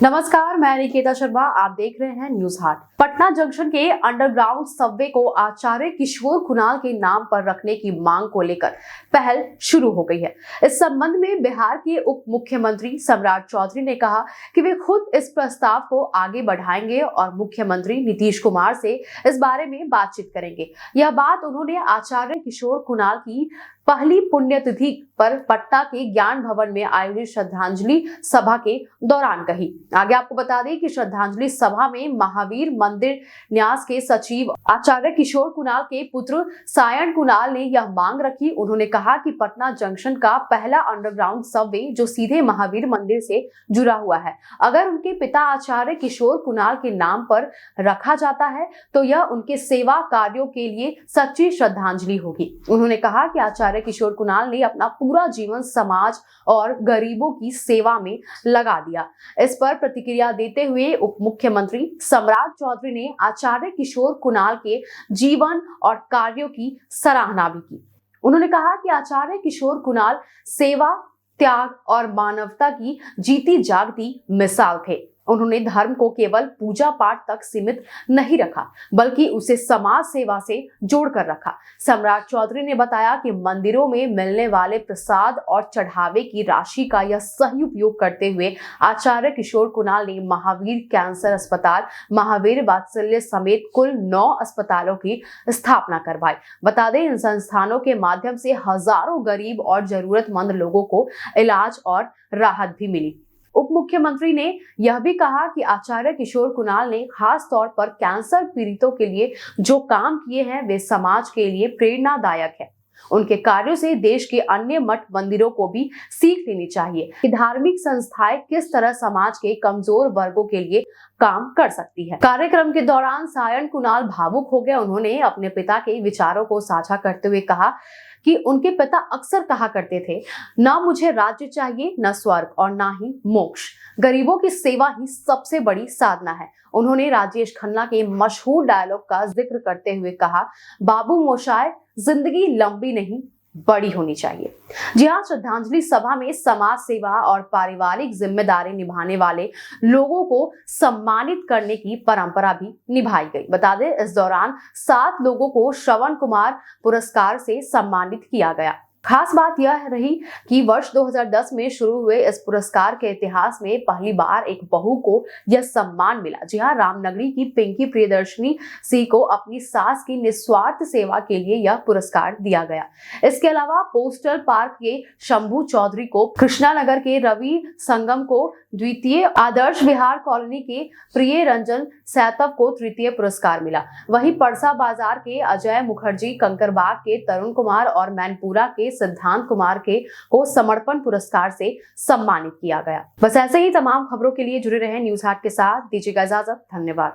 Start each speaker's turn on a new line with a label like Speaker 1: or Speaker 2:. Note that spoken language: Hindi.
Speaker 1: नमस्कार, मैं निकेता शर्मा। आप देख रहे हैं न्यूज हाट। पटना जंक्शन के अंडरग्राउंड सबवे को आचार्य किशोर कुणाल के नाम पर रखने की मांग को लेकर पहल शुरू हो गई है। इस संबंध में बिहार के उप मुख्यमंत्री सम्राट चौधरी ने कहा कि वे खुद इस प्रस्ताव को आगे बढ़ाएंगे और मुख्यमंत्री नीतीश कुमार से इस बारे में बातचीत करेंगे। यह बात उन्होंने आचार्य किशोर कुणाल की पहली पुण्यतिथि पर पटना के ज्ञान भवन में आयोजित श्रद्धांजलि सभा के दौरान कही। आगे आपको बता दें कि श्रद्धांजलि सभा में महावीर मंदिर न्यास के सचिव आचार्य किशोर कुणाल के पुत्र सायन कुणाल ने यह मांग रखी। उन्होंने कहा कि पटना जंक्शन का पहला अंडरग्राउंड सबवे जो सीधे महावीर मंदिर से जुड़ा हुआ है, अगर उनके पिता आचार्य किशोर कुणाल के नाम पर रखा जाता है तो यह उनके सेवा कार्यों के लिए सच्ची श्रद्धांजलि होगी। उन्होंने कहा कि आचार्य किशोर कुणाल ने अपना पूरा जीवन समाज और गरीबों की सेवा में लगा दिया। इस पर प्रतिक्रिया देते हुए उप मुख्यमंत्री सम्राट चौधरी ने आचार्य किशोर कुणाल के जीवन और कार्यों की सराहना भी की। उन्होंने कहा कि आचार्य किशोर कुणाल सेवा, त्याग और मानवता की जीती जागती मिसाल थे। उन्होंने धर्म को केवल पूजा पाठ तक सीमित नहीं रखा, बल्कि उसे समाज सेवा से जोड़कर रखा। सम्राट चौधरी ने बताया कि मंदिरों में मिलने वाले प्रसाद और चढ़ावे की राशि का यह सही उपयोग करते हुए आचार्य किशोर कुणाल ने महावीर कैंसर अस्पताल, महावीर वात्सल्य समेत कुल 9 अस्पतालों की स्थापना करवाई। बता दें, इन संस्थानों के माध्यम से हजारों गरीब और जरूरतमंद लोगों को इलाज और राहत भी मिली। उप मुख्यमंत्री ने यह भी कहा कि आचार्य किशोर कुणाल ने खास तौर पर कैंसर पीड़ितों के लिए जो काम किए हैं वे समाज के लिए प्रेरणादायक है। उनके कार्यों से देश के अन्य मठ मंदिरों को भी सीख लेनी चाहिए कि धार्मिक संस्थाएं किस तरह समाज के कमजोर वर्गों के लिए काम कर सकती है। कार्यक्रम के दौरान सायन कुणाल भावुक हो गए। उन्होंने अपने पिता के विचारों को साझा करते हुए कहा कि उनके पिता अक्सर कहा करते थे, ना मुझे राज्य चाहिए, न स्वर्ग और ना ही मोक्ष, गरीबों की सेवा ही सबसे बड़ी साधना है। उन्होंने राजेश खन्ना के मशहूर डायलॉग का जिक्र करते हुए कहा, बाबू मोशाय, जिंदगी लंबी नहीं बड़ी होनी चाहिए। जी हाँ, श्रद्धांजलि सभा में समाज सेवा और पारिवारिक जिम्मेदारी निभाने वाले लोगों को सम्मानित करने की परंपरा भी निभाई गई। बता दें, इस दौरान 7 लोगों को श्रवण कुमार पुरस्कार से सम्मानित किया गया। खास बात यह रही कि वर्ष 2010 में शुरू हुए इस पुरस्कार के इतिहास में पहली बार एक बहू को यह सम्मान मिला। जी हाँ, रामनगरी की पिंकी प्रियदर्शनी सिंह को अपनी सास की निस्वार्थ सेवा के लिए यह पुरस्कार दिया गया। इसके अलावा पोस्टल पार्क के शंभू चौधरी को, कृष्णानगर के रवि संगम को द्वितीय, आदर्श विहार कॉलोनी के प्रिय रंजन सैतव को तृतीय पुरस्कार मिला। वहीं परसा बाजार के अजय मुखर्जी, कंकरबाग के तरुण कुमार और मैनपुरा के सिद्धांत कुमार को समर्पण पुरस्कार से सम्मानित किया गया। बस ऐसे ही तमाम खबरों के लिए जुड़े रहें न्यूज हाट के साथ। दीजिएगा इजाजत। धन्यवाद।